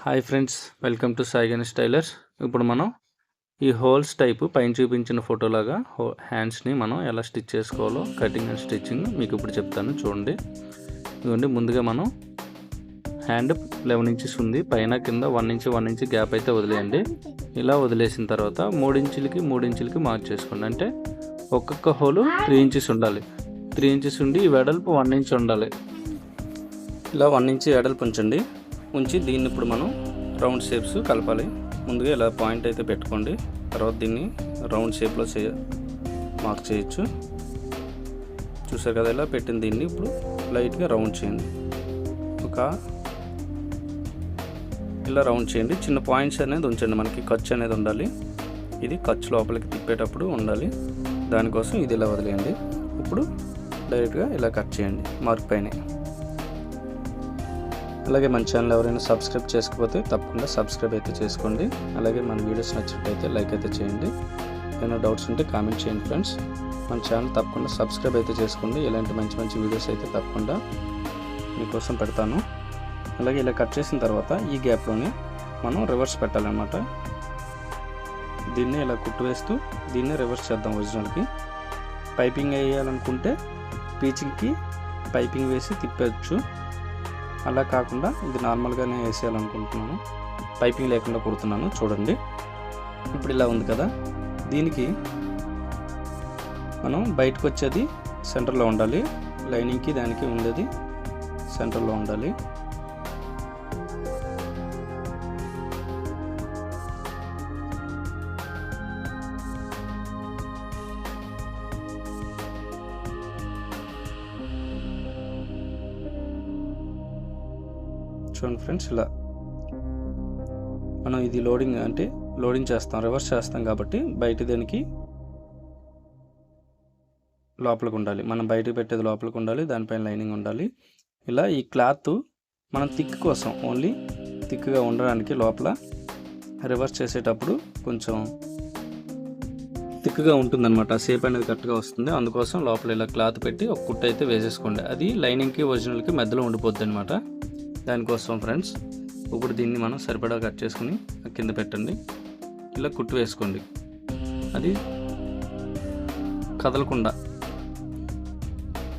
Hi friends, welcome to Sai Ganesh tailors. ఇప్పుడు మనం ఈ హోల్స్ టైపు పైన చూపించిన ఫోటోలాగా హ్యాండ్స్ని మనం ఎలా స్టిచ్ చేసుకోవాలో కటింగ్ అండ్ స్టిచ్చింగ్ మీకు ఇప్పుడు చెప్తాను. చూడండి, ఇదిగోండి. ముందుగా మనం హ్యాండ్ 11 ఇంచెస్ ఉంది, పైన కింద 1 ఇంచ్ గ్యాప్ అయితే వదిలేయండి. ఇలా వదిలేసిన తర్వాత 3 ఇంచులకి మార్క్ చేసుకోండి. అంటే ఒక్కొక్క హోలు 3 ఇంచెస్ ఉండాలి. 3 ఇంచెస్ ఉండి ఈ వెడల్పు 1 ఇంచ్ ఉండాలి. ఇలా 1 ఇంచ్ వెడల్పు ఉంచి దీన్ని ఇప్పుడు మనం రౌండ్ షేప్స్ కలపాలి. ముందుగా ఇలా పాయింట్ అయితే పెట్టుకోండి. తర్వాత దీన్ని రౌండ్ షేప్లో మార్క్ చేయొచ్చు. చూసారు కదా, ఇలా పెట్టిన దీన్ని ఇప్పుడు లైట్గా రౌండ్ చేయండి. ఇలా రౌండ్ చేయండి. చిన్న పాయింట్స్ అనేది ఉంచండి, మనకి ఖర్చు అనేది ఉండాలి. ఇది ఖర్చు లోపలికి తిప్పేటప్పుడు ఉండాలి. దానికోసం ఇది ఇలా వదిలేయండి. ఇప్పుడు డైరెక్ట్గా ఇలా కట్ చేయండి మార్క్ పైన. అలాగే మన ఛానల్ ఎవరైనా సబ్స్క్రైబ్ చేసుకోకపోతే తప్పకుండా సబ్స్క్రైబ్ అయితే చేసుకోండి. అలాగే మన వీడియోస్ నచ్చినట్టయితే లైక్ అయితే చేయండి. ఏమైనా డౌట్స్ ఉంటే కామెంట్ చేయండి ఫ్రెండ్స్. మన ఛానల్ తప్పకుండా సబ్స్క్రైబ్ అయితే చేసుకోండి. ఇలాంటి మంచి వీడియోస్ అయితే తప్పకుండా మీకోసం పెడతాను. అలాగే ఇలా కట్ చేసిన తర్వాత ఈ గ్యాప్లోనే మనం రివర్స్ పెట్టాలన్నమాట. దీన్ని ఇలా కుట్టు వేస్తూ దీన్ని రివర్స్ చేద్దాం. ఒరిజినల్కి పైపింగ్ వేయాలనుకుంటే పీచింగ్కి పైపింగ్ వేసి తిప్పచ్చు. అలా కాకుండా ఇది నార్మల్గానే వేసేయాలనుకుంటున్నాను, పైపింగ్ లేకుండా కుడుతున్నాను. చూడండి, ఇప్పుడు ఇలా ఉంది కదా. దీనికి మనం బయటకు వచ్చేది సెంటర్లో ఉండాలి. లైనింగ్కి దానికి ఉండేది సెంటర్లో ఉండాలి. చూడండి ఫ్రెండ్స్, ఇలా మనం ఇది లోడింగ్ చేస్తాం, రివర్స్ చేస్తాం కాబట్టి బయట దానికి లోపలికి ఉండాలి. మనం బయటకు పెట్టేది లోపలికి ఉండాలి, దానిపైన లైనింగ్ ఉండాలి. ఇలా ఈ క్లాత్ మనం థిక్ కోసం ఓన్లీ థిక్గా ఉండడానికి లోపల రివర్స్ చేసేటప్పుడు కొంచెం థిక్గా ఉంటుందన్నమాట. షేప్ అనేది కరెక్ట్గా వస్తుంది. అందుకోసం లోపల ఇలా క్లాత్ పెట్టి ఒక కుట్టు అయితే వేసేసుకోండి. అది లైనింగ్కి ఒరిజినల్కి మధ్యలో ఉండిపోద్ది అనమాట. దానికోసం ఫ్రెండ్స్ ఇప్పుడు దీన్ని మనం సరిపడా కట్ చేసుకుని కింద పెట్టండి. ఇలా కుట్టు వేసుకోండి. అది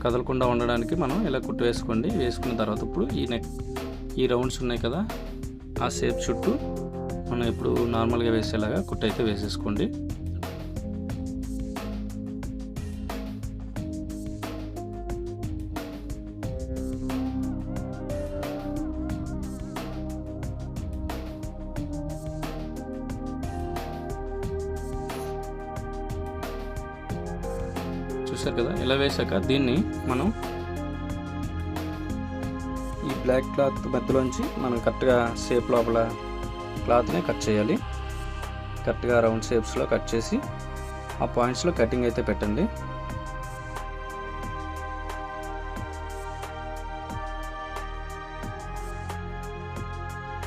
కదలకుండా ఉండడానికి మనం ఇలా కుట్టు వేసుకోండి. వేసుకున్న తర్వాత ఇప్పుడు ఈ రౌండ్స్ ఉన్నాయి కదా, ఆ షేప్ చుట్టూ మనం ఇప్పుడు నార్మల్గా వేసేలాగా కుట్టు అయితే వేసేసుకోండి. చూసారు కదా, ఇలా వేసాక దీన్ని మనం ఈ బ్లాక్ క్లాత్ మధ్యలోంచి మనం కరెక్ట్గా షేప్ లోపల క్లాత్ని కట్ చేయాలి. కరెక్ట్గా రౌండ్ షేప్స్లో కట్ చేసి ఆ పాయింట్స్లో కటింగ్ అయితే పెట్టండి.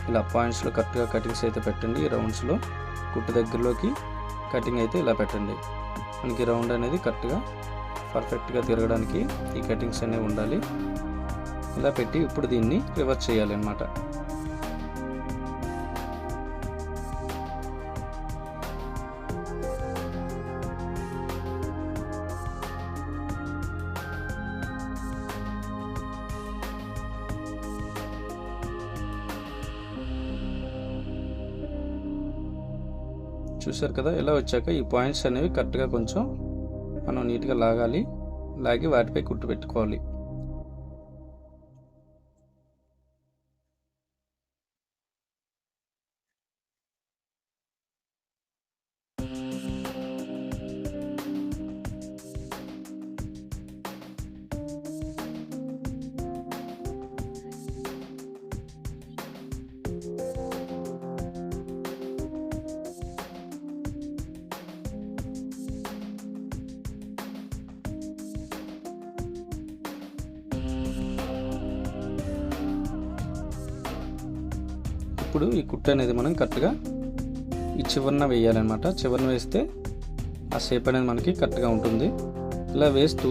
ఇలా పాయింట్స్లో కరెక్ట్గా కటింగ్స్ అయితే పెట్టండి. రౌండ్స్లో కుట్టు దగ్గరలోకి కటింగ్ అయితే ఇలా పెట్టండి. మనకి రౌండ్ అనేది కరెక్ట్గా పర్ఫెక్ట్గా తిరగడానికి ఈ కటింగ్స్ అనేవి ఉండాలి. ఇలా పెట్టి ఇప్పుడు దీన్ని రివర్స్ చేయాలి అన్నమాట. చూసారు కదా, ఇలా వచ్చాక ఈ పాయింట్స్ అనేవి కరెక్ట్గా కొంచెం మనం నీట్గా లాగి వాటిపై కుట్టు పెట్టుకోవాలి. ఇప్పుడు ఈ కుట్టు అనేది మనం కరెక్ట్గా ఈ చివరన వేయాలన్నమాట. చివరన వేస్తే ఆ షేప్ అనేది మనకి కరెక్ట్గా ఉంటుంది. ఇలా వేస్తూ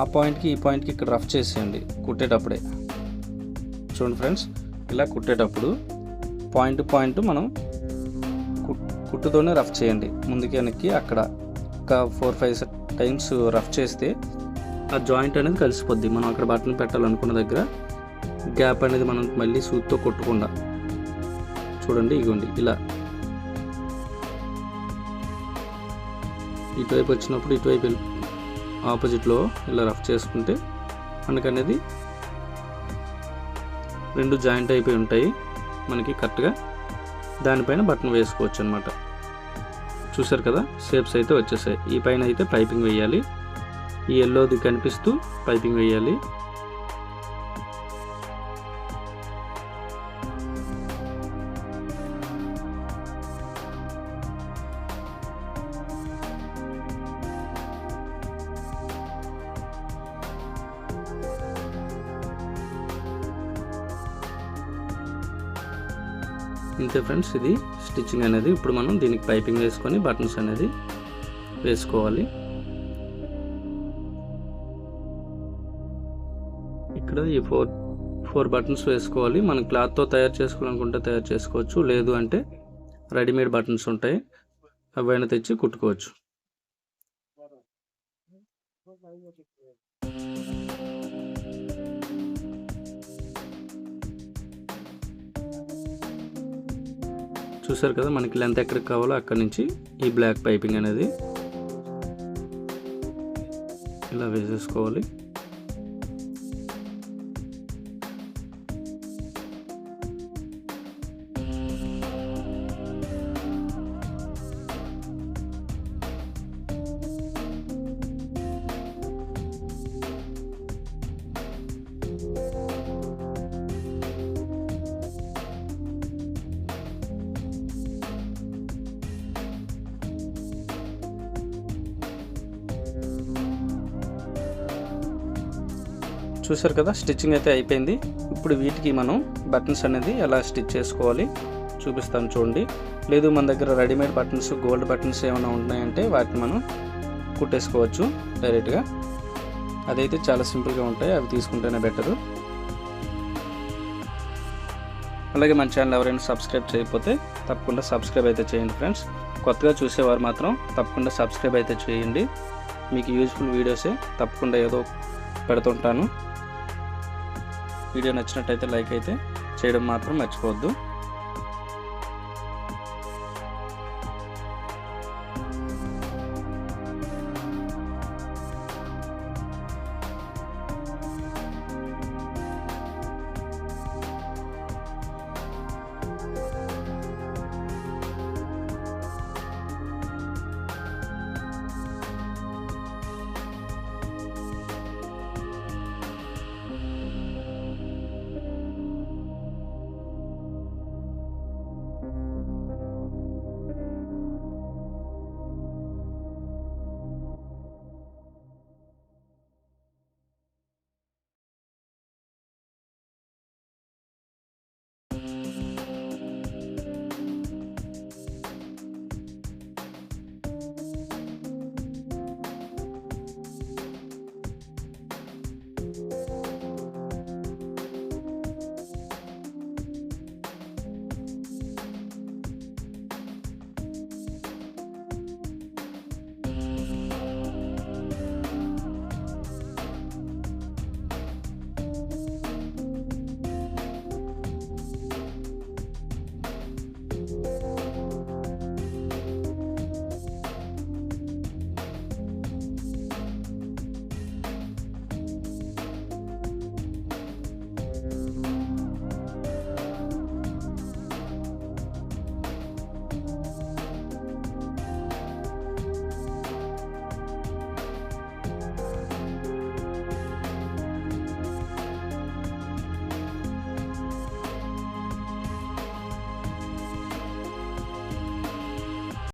ఆ పాయింట్కి ఈ పాయింట్కి ఇక్కడ రఫ్ చేసేయండి కుట్టేటప్పుడే. చూడండి ఫ్రెండ్స్, ఇలా కుట్టేటప్పుడు పాయింట్ మనం కుట్టుతోనే రఫ్ చేయండి. ముందుకి వెనక్కి అక్కడ ఒక 4-5 టైమ్స్ రఫ్ చేస్తే ఆ జాయింట్ అనేది కలిసిపోద్ది. మనం అక్కడ బటన్ పెట్టాలనుకున్న దగ్గర గ్యాప్ అనేది మనం మళ్ళీ సూత్తో కొట్టకుండా చూడండి. ఇగోండి ఇలా ఇటువైపు వచ్చినప్పుడు ఇటువైపు ఆపోజిట్లో ఇలా రఫ్ చేసుకుంటే మనకనేది 2 జాయింట్ అయిపోయి ఉంటాయి. మనకి కరెక్ట్గా దానిపైన బటన్ వేసుకోవచ్చు అనమాట. చూసారు కదా, షేప్స్ అయితే వచ్చేసాయి. ఈ పైన అయితే పైపింగ్ వేయాలి. ఈ ఎల్లోది కనిపిస్తూ పైపింగ్ వేయాలి. ఇంతే ఫ్రెండ్స్, ఇది స్టిచ్చింగ్ అనేది. ఇప్పుడు మనం దీనికి పైపింగ్ వేసుకొని బటన్స్ అనేది వేసుకోవాలి. ఇక్కడ ఈ 4 బటన్స్ వేసుకోవాలి. మనం క్లాత్తో తయారు చేసుకోవాలనుకుంటే తయారు చేసుకోవచ్చు, లేదు అంటే రెడీమేడ్ బటన్స్ ఉంటాయి, అవైనా తెచ్చి కుట్టుకోవచ్చు. చూసారు కదా, మనకి లెంత్ ఎక్కడికి కావాలో అక్కడి నుంచి ఈ బ్లాక్ పైపింగ్ అనేది ఇలా వేసేసుకోవాలి. చూసారు కదా, స్టిచ్చింగ్ అయితే అయిపోయింది. ఇప్పుడు వీటికి మనం బటన్స్ అనేది ఎలా స్టిచ్ చేసుకోవాలి చూపిస్తాను చూడండి. లేదు మన దగ్గర రెడీమేడ్ బటన్స్, గోల్డ్ బటన్స్ ఏమైనా ఉన్నాయంటే వాటిని మనం కుట్టేసుకోవచ్చు డైరెక్ట్గా. అదైతే చాలా సింపుల్గా ఉంటాయి, అవి తీసుకుంటేనే బెటరు. అలాగే మన ఛానల్ ఎవరైనా సబ్స్క్రైబ్ చేయకపోతే తప్పకుండా సబ్స్క్రైబ్ అయితే చేయండి ఫ్రెండ్స్. కొత్తగా చూసేవారు మాత్రం తప్పకుండా సబ్స్క్రైబ్ అయితే చేయండి. మీకు యూజ్ఫుల్ వీడియోసే తప్పకుండా ఏదో పెడుతుంటాను. వీడియో నచ్చినట్టయితే లైక్ అయితే చేయడం మాత్రం మర్చిపోవద్దు.